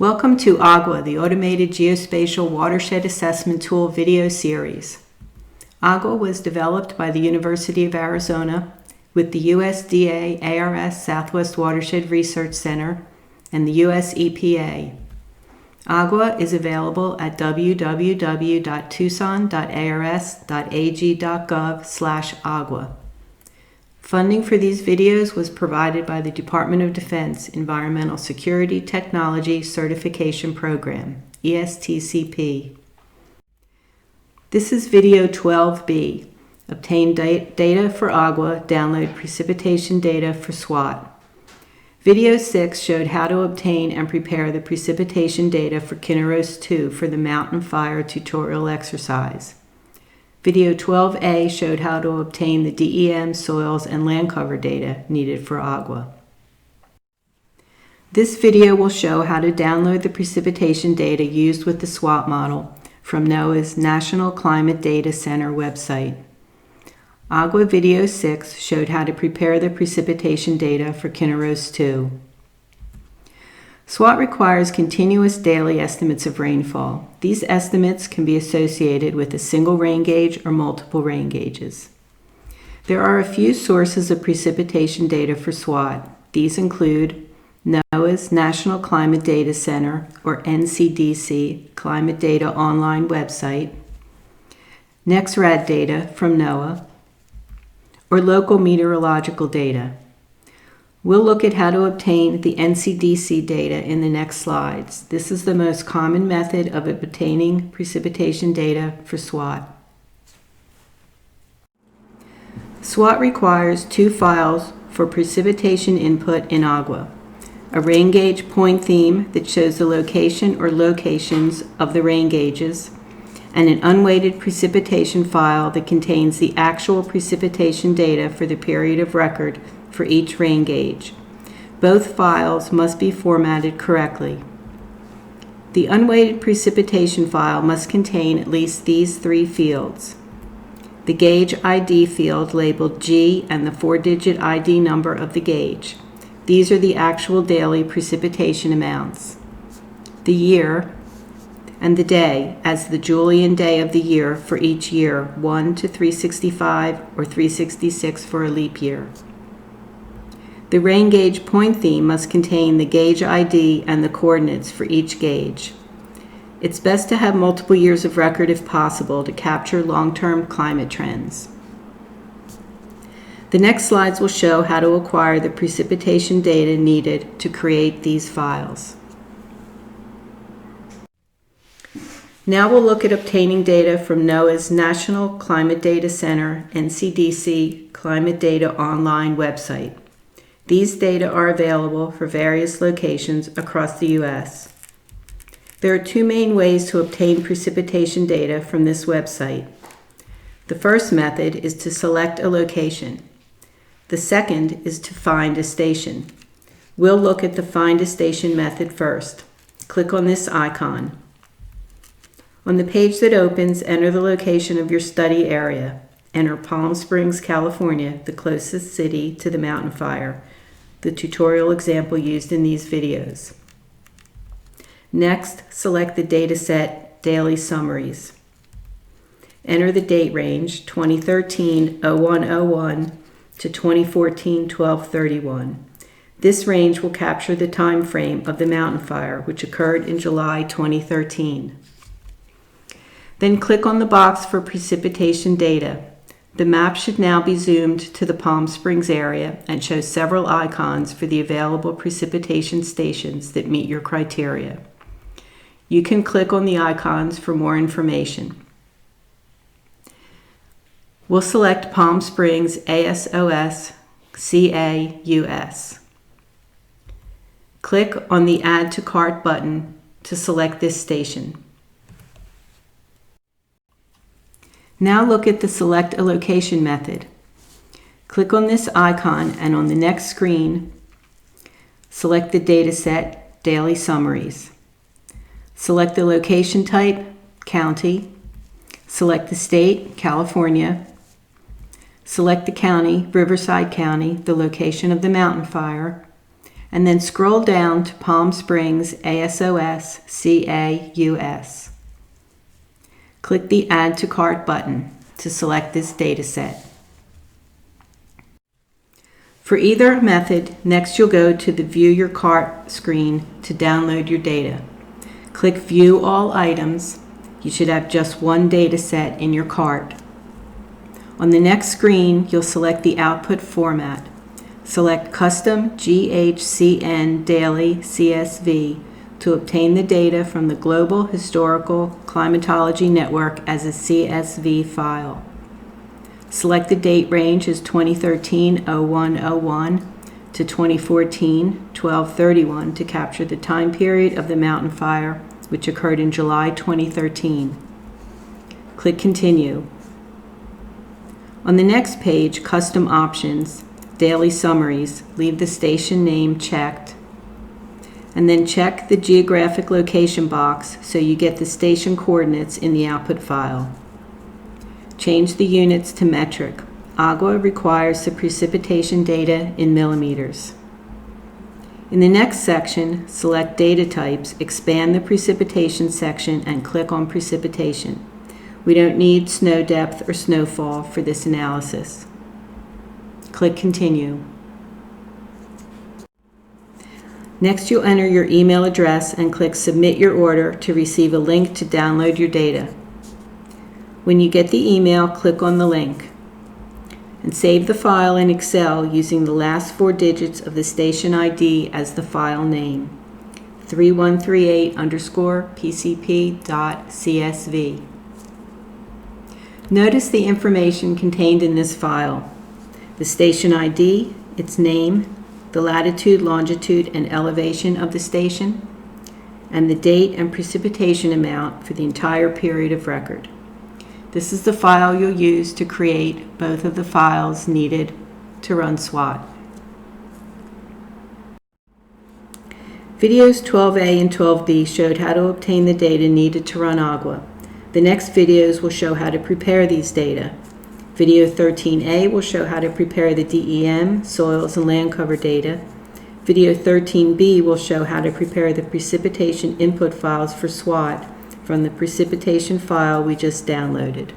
Welcome to AGWA, the Automated Geospatial Watershed Assessment Tool video series. AGWA was developed by the University of Arizona with the USDA ARS Southwest Watershed Research Center and the US EPA. AGWA is available at www.tucson.ars.ag.gov/agwa. Funding for these videos was provided by the Department of Defense Environmental Security Technology Certification Program, ESTCP. This is video 12B, Obtain Data for AGWA, Download Precipitation Data for SWAT. Video 6 showed how to obtain and prepare the precipitation data for Kinneros 2 for the Mountain Fire tutorial exercise. Video 12A showed how to obtain the DEM, soils, and land cover data needed for AGWA. This video will show how to download the precipitation data used with the SWAT model from NOAA's National Climate Data Center website. AGWA Video 6 showed how to prepare the precipitation data for Kinneros 2. SWAT requires continuous daily estimates of rainfall. These estimates can be associated with a single rain gauge or multiple rain gauges. There are a few sources of precipitation data for SWAT. These include NOAA's National Climate Data Center, or NCDC, Climate Data Online website, NEXRAD data from NOAA, or local meteorological data. We'll look at how to obtain the NCDC data in the next slides. This is the most common method of obtaining precipitation data for SWAT. SWAT requires two files for precipitation input in AGWA: a rain gauge point theme that shows the location or locations of the rain gauges, and an unweighted precipitation file that contains the actual precipitation data for the period of record for each rain gauge. Both files must be formatted correctly. The unweighted precipitation file must contain at least these three fields: the gauge ID field labeled G and the 4-digit ID number of the gauge. These are the actual daily precipitation amounts. The year and the day as the Julian day of the year for each year, 1 to 365 or 366 for a leap year. The rain gauge point theme must contain the gauge ID and the coordinates for each gauge. It's best to have multiple years of record if possible to capture long-term climate trends. The next slides will show how to acquire the precipitation data needed to create these files. Now we'll look at obtaining data from NOAA's National Climate Data Center, NCDC, Climate Data Online website. These data are available for various locations across the U.S. There are two main ways to obtain precipitation data from this website. The first method is to select a location. The second is to find a station. We'll look at the Find a Station method first. Click on this icon. On the page that opens, enter the location of your study area. Enter Palm Springs, California, the closest city to the mountain fire, the tutorial example used in these videos. Next, select the dataset Daily Summaries. Enter the date range 2013-0101 to 2014-1231. This range will capture the time frame of the mountain fire, which occurred in July 2013. Then click on the box for precipitation data. The map should now be zoomed to the Palm Springs area and show several icons for the available precipitation stations that meet your criteria. You can click on the icons for more information. We'll select Palm Springs ASOS CAUS. Click on the Add to Cart button to select this station. Now look at the Select a Location method. Click on this icon and on the next screen, select the dataset Daily Summaries. Select the location type, County. Select the state, California. Select the county, Riverside County, the location of the mountain fire. and then scroll down to Palm Springs ASOS CAUS. Click the Add to Cart button to select this data set. For either method, next you'll go to the View Your Cart screen to download your data. Click View All Items. You should have just one data set in your cart. On the next screen, you'll select the output format. Select Custom GHCN Daily CSV to obtain the data from the Global Historical Climatology Network as a CSV file. Select the date range as 2013-01-01 to 2014-12-31 to capture the time period of the mountain fire, which occurred in July 2013. Click Continue. On the next page, Custom Options, Daily Summaries, leave the station name checked, and then check the geographic location box so you get the station coordinates in the output file. Change the units to metric. AGWA requires the precipitation data in millimeters. In the next section, select Data Types, expand the Precipitation section, and click on Precipitation. We don't need snow depth or snowfall for this analysis. Click Continue. Next, you'll enter your email address and click Submit Your Order to receive a link to download your data. When you get the email, click on the link and save the file in Excel using the last 4 digits of the station ID as the file name, 3138_pcp.csv. Notice the information contained in this file: the station ID, its name, the latitude, longitude, and elevation of the station, and the date and precipitation amount for the entire period of record. This is the file you'll use to create both of the files needed to run SWAT. Videos 12A and 12B showed how to obtain the data needed to run AGWA. The next videos will show how to prepare these data. Video 13A will show how to prepare the DEM, soils, and land cover data. Video 13B will show how to prepare the precipitation input files for SWAT from the precipitation file we just downloaded.